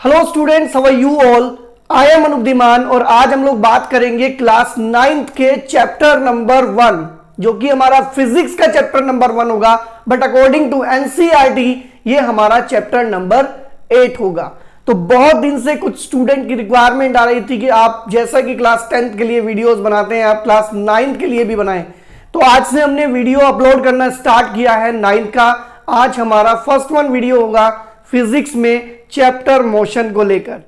Hello students, how are you all. I am अनुद्धिमान और आज हम लोग बात करेंगे क्लास 9th के चैप्टर नंबर 1 जो कि हमारा फिजिक्स का चैप्टर नंबर 1 होगा, बट अकॉर्डिंग टू एनसीईआरटी ये हमारा चैप्टर नंबर 8 होगा। तो बहुत दिन से कुछ स्टूडेंट की रिक्वायरमेंट आ रही थी कि आप जैसा कि क्लास 10th के लिए वीडियोस बनाते हैं आप क्लास 9th के लिए भी बनाएं। तो आज से हमने वीडियो अपलोड करना स्टार्ट किया है 9th का। आज हमारा फर्स्ट वन वीडियो होगा फिजिक्स में चैप्टर मोशन को लेकर।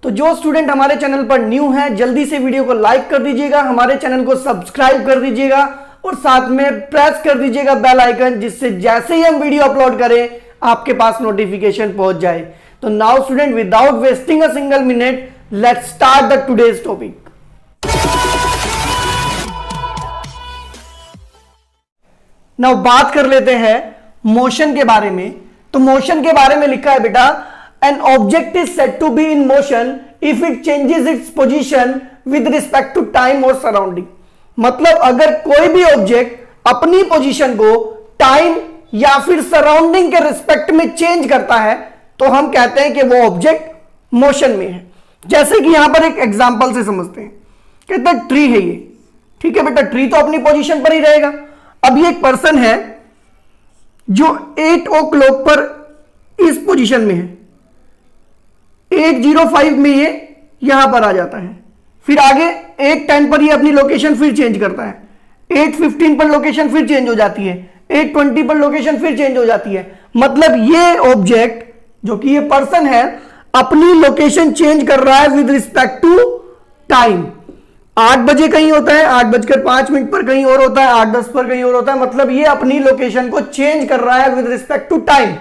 तो जो स्टूडेंट हमारे चैनल पर न्यू है जल्दी से वीडियो को लाइक कर दीजिएगा, हमारे चैनल को सब्सक्राइब कर दीजिएगा और साथ में प्रेस कर दीजिएगा बेल आइकन, जिससे जैसे ही हम वीडियो अपलोड करें आपके पास नोटिफिकेशन पहुंच जाए। तो now student, without wasting a single minute, let's start the today's topic. Now बात कर लेते हैं मोशन के बारे में। तो मोशन के बारे में लिखा है बेटा, an object is said to be in motion if it changes its position with respect to time और सराउंडिंग। मतलब अगर कोई भी ऑब्जेक्ट अपनी पोजीशन को टाइम या फिर सराउंडिंग के रिस्पेक्ट में चेंज करता है तो हम कहते हैं कि वो ऑब्जेक्ट मोशन में है। जैसे कि यहां पर एक एग्जांपल से समझते हैं, कहते हैं ट्री है ये, ठीक है बेटा, ट्री तो अपनी पोजीशन पर ही रहेगा। अब ये एक पर्सन है जो 8 o'clock पर इस पोजीशन में है, 8:05 में ये यहां पर आ जाता है, फिर आगे 8:10 पर ये अपनी लोकेशन फिर चेंज करता है, 8:15 पर लोकेशन फिर चेंज हो जाती है, 8:20 पर लोकेशन फिर चेंज हो जाती है। मतलब ये ऑब्जेक्ट जो कि ये पर्सन है अपनी लोकेशन चेंज कर रहा है विद रिस्पेक्ट टू टाइम। 8 बजे कहीं होता है, 8:05 पर कहीं और होता है, 8:10 पर कहीं और होता है। मतलब ये अपनी लोकेशन को चेंज कर रहा है विद रिस्पेक्ट टू टाइम।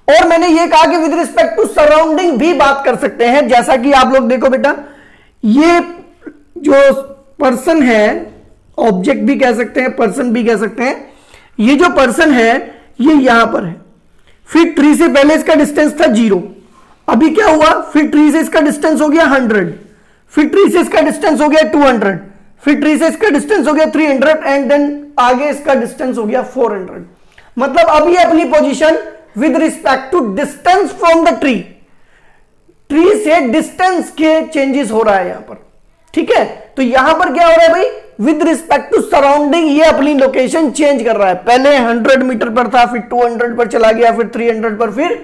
और मैंने ये कहा कि विद रिस्पेक्ट टू सराउंडिंग भी बात कर सकते हैं। जैसा कि आप लोग देखो बेटा, ये जो पर्सन है, ऑब्जेक्ट भी कह सकते हैं, पर्सन भी कह सकते हैं, ये जो पर्सन है ये यहां पर है, फिर ट्री से पहले इसका डिस्टेंस था 0, अभी क्या हुआ, फिर ट्री से इसका डिस्टेंस हो गया 100, फिर ट्री से इसका डिस्टेंस हो गया 200, फिर ट्री से इसका डिस्टेंस हो गया 300 एंड देन आगे इसका डिस्टेंस हो गया 400। मतलब अब ये अपनी position with respect to distance from the tree, tree से डिस्टेंस के चेंजेस हो रहा है यहां पर, ठीक है। तो यहां पर क्या हो रहा है भाई, विद रिस्पेक्ट टू सराउंडिंग ये अपनी लोकेशन चेंज कर रहा है। पहले 100 मीटर पर था, फिर 200 पर चला गया, फिर 300 पर, फिर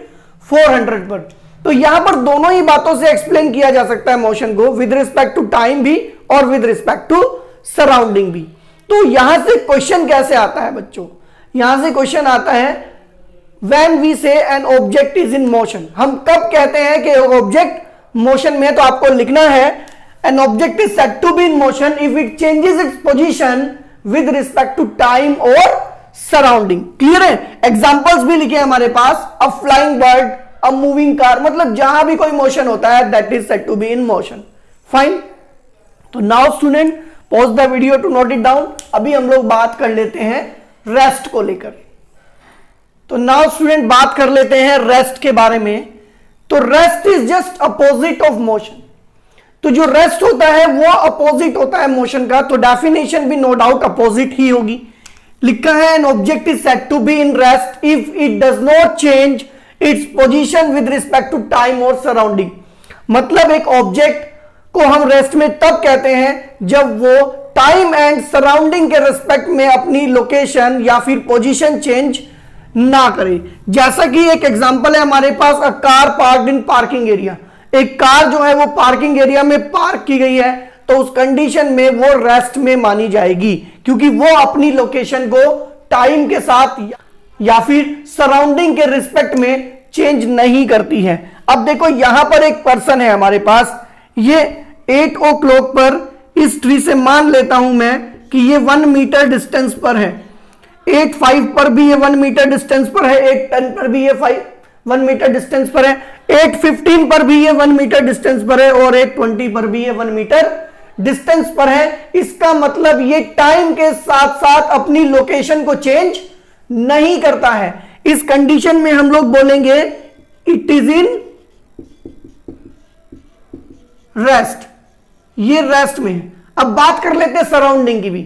400 पर। तो यहां पर दोनों ही बातों से एक्सप्लेन किया जा सकता है मोशन को, विद रिस्पेक्ट टू टाइम भी और विद रिस्पेक्ट टू सराउंडिंग भी। तो यहां से क्वेश्चन कैसे आता है बच्चों, यहां से क्वेश्चन आता है व्हेन वी से N object is in motion. हम कब कहते हैं कि ऑब्जेक्ट मोशन में, तो आपको लिखना है an object is said to be in motion if it changes its position with respect to time और सराउंडिंग। क्लियर है। एग्जांपल्स भी लिखे हमारे पास, a flying bird, a moving car, मतलब जहां भी कोई मोशन होता है that is said to be in motion. Fine. तो now student pause the video to note it down. अभी हम लोग बात कर लेते हैं रेस्ट को लेकर। तो नाउ स्टूडेंट बात कर लेते हैं रेस्ट के बारे में। तो rest is just opposite of motion. तो जो रेस्ट होता है वो अपोजिट होता है मोशन का, तो डेफिनेशन भी नो डाउट अपोजिट ही होगी। लिखा है an object is said to be in rest if it does not change its position with respect to time और सराउंडिंग। मतलब एक ऑब्जेक्ट को हम रेस्ट में तब कहते हैं जब वो टाइम एंड सराउंडिंग के रिस्पेक्ट में अपनी लोकेशन या फिर पोजीशन चेंज ना करे। जैसा कि एक एग्जांपल है हमारे पास, a car parked in parking area. एक कार जो है वो पार्किंग एरिया में पार्क की गई है, तो उस कंडीशन में वो रेस्ट में मानी जाएगी क्योंकि वो अपनी लोकेशन को टाइम के साथ या फिर सराउंडिंग के रिस्पेक्ट में चेंज नहीं करती है। अब देखो यहां पर एक पर्सन है हमारे पास, ये 8 o'clock पर इस ट्री से मान लेता हूं मैं कि ये 1 मीटर डिस्टेंस पर है, 8:05 पर भी ये 1 मीटर डिस्टेंस पर है, 8:10 पर भी ये 1 मीटर डिस्टेंस पर है, 8:15 पर भी ये 1 मीटर डिस्टेंस पर है और 8:20 पर भी ये 1 मीटर डिस्टेंस पर है। इसका मतलब ये टाइम के साथ साथ अपनी लोकेशन को चेंज नहीं करता है। इस कंडीशन में हम लोग बोलेंगे इट इज इन रेस्ट, ये रेस्ट में है। अब बात कर लेते हैं सराउंडिंग की भी।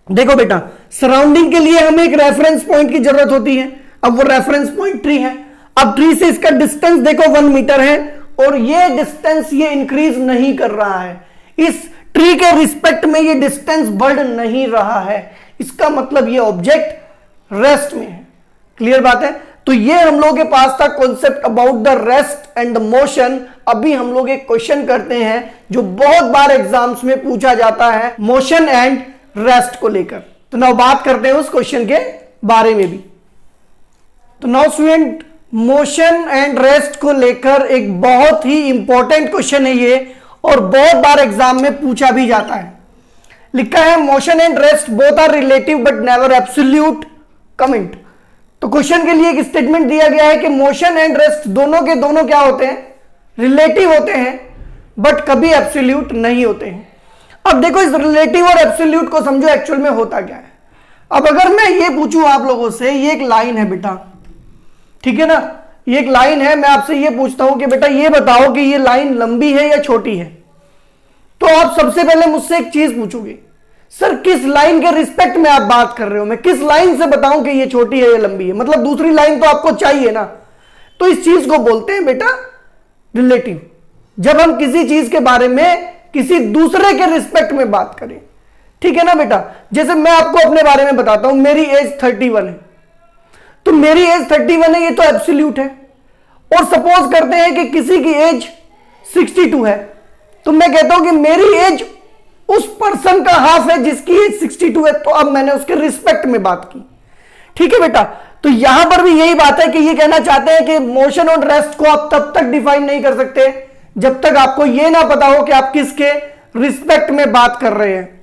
देखो बेटा, सराउंडिंग के लिए हमें एक रेफरेंस पॉइंट की जरूरत होती है। अब वो रेफरेंस पॉइंट ट्री है। अब ट्री से इसका डिस्टेंस देखो 1 मीटर है और ये डिस्टेंस ये इंक्रीज नहीं कर रहा है, इस ट्री के रिस्पेक्ट में ये डिस्टेंस बढ़ नहीं रहा है, इसका मतलब ये ऑब्जेक्ट रेस्ट में है। क्लियर बात है? तो ये हम लोग के पास था concept about the rest and the motion. अभी हम लोग एक क्वेश्चन करते हैं जो बहुत बार एग्जाम्स में पूछा जाता है मोशन एंड रेस्ट को लेकर। तो नाउ बात करते हैं उस क्वेश्चन के बारे में भी। तो now student, motion and rest को लेकर एक बहुत ही इंपॉर्टेंट क्वेश्चन है ये, और बहुत बार एग्जाम में पूछा भी जाता है। लिखा है motion and rest both are relative but never absolute comment. तो क्वेश्चन के लिए एक स्टेटमेंट दिया गया है कि मोशन एंड रेस्ट दोनों के दोनों क्या होते हैं, रिलेटिव होते हैं, बट कभी एब्सोल्यूट नहीं होते हैं। अब देखो इस रिलेटिव और एब्सोल्यूट को समझो एक्चुअल में होता क्या है। अब अगर मैं ये पूछूं आप लोगों से, ये एक लाइन है बेटा, ठीक है ना, ये एक लाइन है, मैं आपसे ये पूछता हूं कि बेटा ये बताओ कि ये लाइन लंबी है या छोटी है, तो आप सबसे पहले मुझसे एक चीज पूछोगे, सर किस लाइन के रिस्पेक्ट में आप बात कर रहे हो, मैं किस लाइन से बताऊं कि ये छोटी है या लंबी है, मतलब दूसरी लाइन तो आपको चाहिए ना। तो इस चीज को बोलते हैं बेटा रिलेटिव, जब हम किसी चीज के बारे में किसी दूसरे के रिस्पेक्ट में बात करें, ठीक है ना बेटा। जैसे मैं आपको अपने बारे में बताता हूं, मेरी एज 31 है, तो मेरी एज 31 है, ये तो एब्सोल्यूट है। और सपोज करते हैं कि किसी की एज 62 है, तो मैं कहता हूं कि मेरी एज उस पर्सन का हाफ है जिसकी एज 62 है, तो अब मैंने उसके रिस्पेक्ट में बात की, ठीक है बेटा। तो यहां पर भी यही बात है कि ये कहना चाहते हैं कि मोशन और रेस्ट को आप तब तक डिफाइन नहीं कर सकते जब तक आपको ये ना पता हो कि आप किसके रिस्पेक्ट में बात कर रहे हैं।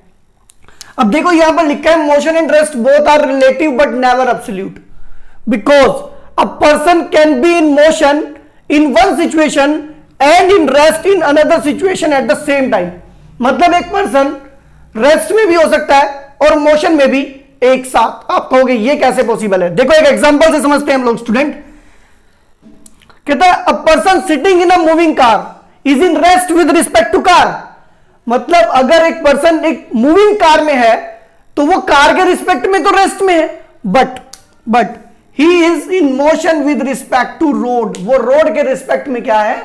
अब देखो यहां पर लिखा है motion and rest both are relative but never absolute, because a person can be in motion in one situation and in rest in another situation at the same time. मतलब एक पर्सन रेस्ट में भी हो सकता है और motion में भी एक साथ। आप कहोगे ये कैसे पॉसिबल है? देखो एक एग्जांपल से समझते हैं हम लोग स्टूडेंट। कहता है a person sitting in a moving car is in rest with respect to car. मतलब अगर एक पर्सन एक मूविंग कार में है तो वो कार के रिस्पेक्ट में तो रेस्ट में है, but he is in motion with respect to road. वो रोड के रिस्पेक्ट में क्या है?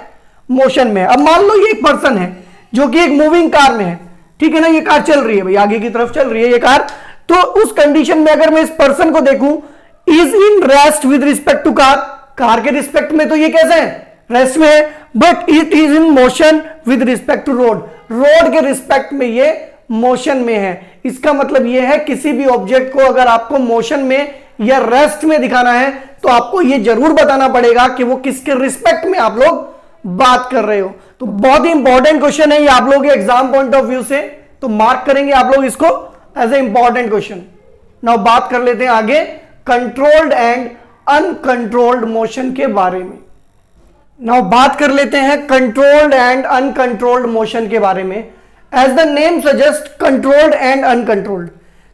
मोशन में। अब मान लो ये एक पर्सन है जो कि एक मूविंग कार में है, ठीक है ना, ये कार चल रही है भाई, आगे की तरफ चल रही है ये कार। तो उस कंडीशन में अगर मैं इस पर्सन को देखूं, is in rest with respect to car, car के रिस्पेक्ट में तो ये कैसे है? रेस्ट में है, but it is in motion with respect to road, road के रिस्पेक्ट में ये मोशन में है। इसका मतलब ये है किसी भी ऑब्जेक्ट को अगर आपको मोशन में या रेस्ट में दिखाना है तो आपको ये जरूर बताना पड़ेगा कि वो किसके रिस्पेक्ट में आप लोग बात कर रहे हो। तो बहुत ही इंपॉर्टेंट क्वेश्चन है ये आप लोगों के एग्जाम पॉइंट ऑफ व्यू से, तो मार्क करेंगे आप लोग इसको as a important question. Now बात कर लेते हैं आगे कंट्रोल्ड एंड अनकंट्रोल्ड मोशन के बारे में। नाउ बात कर लेते हैं कंट्रोल्ड एंड अनकंट्रोल्ड मोशन के बारे में। As the name suggest controlled and uncontrolled.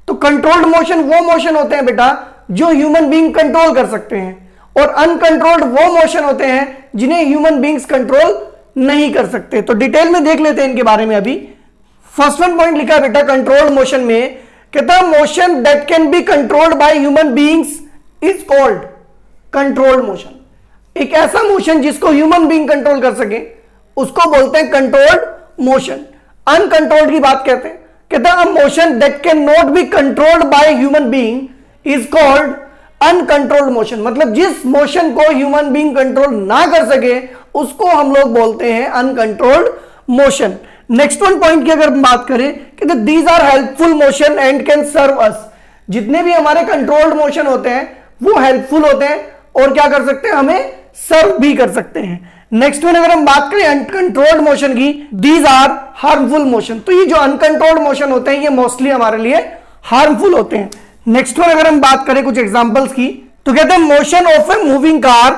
तो कंट्रोल्ड मोशन वो मोशन होते हैं बेटा जो ह्यूमन बीइंग कंट्रोल कर सकते हैं, और अनकंट्रोल्ड वो मोशन होते हैं जिन्हें ह्यूमन बीइंग्स कंट्रोल नहीं कर सकते। तो डिटेल में देख लेते हैं इनके बारे में। अभी फर्स्ट वन पॉइंट लिखा है बेटा कंट्रोल्ड मोशन में, कहता है motion that can be controlled by human beings is called controlled motion. एक ऐसा मोशन जिसको ह्यूमन बीइंग कंट्रोल कर सके उसको बोलते हैं कंट्रोल्ड मोशन। अनकंट्रोल्ड की बात कहते हैं, कहता है motion that can not be controlled by human being is called uncontrolled motion. मतलब जिस मोशन को ह्यूमन बीइंग कंट्रोल ना कर सके उसको हम लोग बोलते हैं uncontrolled motion. Next one point की अगर बात करें कि these are helpful motion and can serve us. जितने भी हमारे कंट्रोल्ड मोशन होते हैं वो हेल्पफुल होते हैं और क्या कर सकते हैं? हमें सर्व भी कर सकते हैं। नेक्स्ट वन अगर हम बात करें अनकंट्रोल्ड मोशन की, दीज आर हार्मफुल मोशन। तो ये जो अनकंट्रोल्ड मोशन होते हैं ये मोस्टली हमारे लिए हार्मफुल होते हैं। नेक्स्ट वन अगर हम बात करें कुछ एग्जांपल्स की, तो कहते हैं motion of a moving car,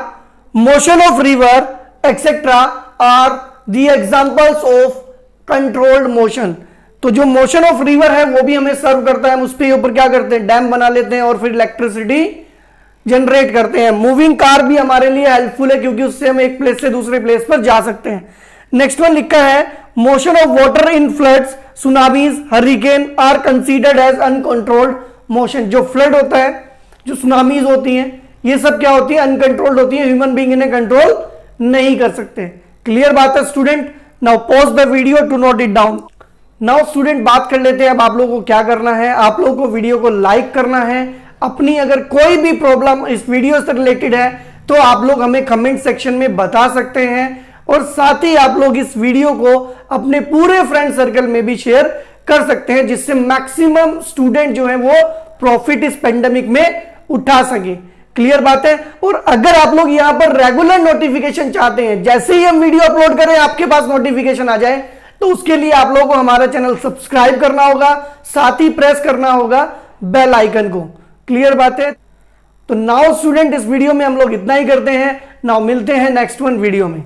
motion of river etcetera are the examples of controlled motion. तो जो मोशन ऑफ रिवर है वो भी हमें सर्व करता है, हम उस पे ऊपर क्या करते हैं? डैम बना लेते हैं और फिर इलेक्ट्रिसिटी जनरेट करते हैं। मूविंग कार भी हमारे लिए हेल्पफुल है क्योंकि उससे हम एक प्लेस से दूसरे प्लेस पर जा सकते हैं। नेक्स्ट वन लिखा है motion of water in floods, tsunamis, hurricane are considered as uncontrolled motion. जो फ्लड होता है, जो सुनामीज होती हैं, ये सब क्या होती है, अनकंट्रोल्ड होती है, ह्यूमन बीइंग इन्हें कंट्रोल नहीं कर सकते। क्लियर बात है student? Now pause the video to note it down. Now student बात कर लेते हैं अब आप लोगों को क्या करना है। आप लोगों को वीडियो को लाइक करना है। अपनी अगर कोई भी प्रॉब्लम इस वीडियो से रिलेटेड है तो आप लोग हमें कमेंट सेक्शन में बता सकते हैं, और साथ ही आप लोग इस वीडियो को अपने पूरे फ्रेंड सर्कल में भी शेयर कर सकते हैं, जिससे मैक्सिमम स्टूडेंट जो है वो प्रॉफिट इस पेंडेमिक में उठा सके। क्लियर बात है? और अगर आप लोग यहां पर रेगुलर नोटिफिकेशन चाहते हैं, जैसे ही हम वीडियो अपलोड करें आपके पास नोटिफिकेशन आ जाए, तो उसके लिए आप लोगों को हमारा चैनल सब्सक्राइब करना होगा, साथ ही प्रेस करना होगा बेल आइकन को। क्लियर बात है? तो नाउ स्टूडेंट इस वीडियो में हम लोग इतना ही करते हैं। नाउ मिलते हैं नेक्स्ट वन वीडियो में।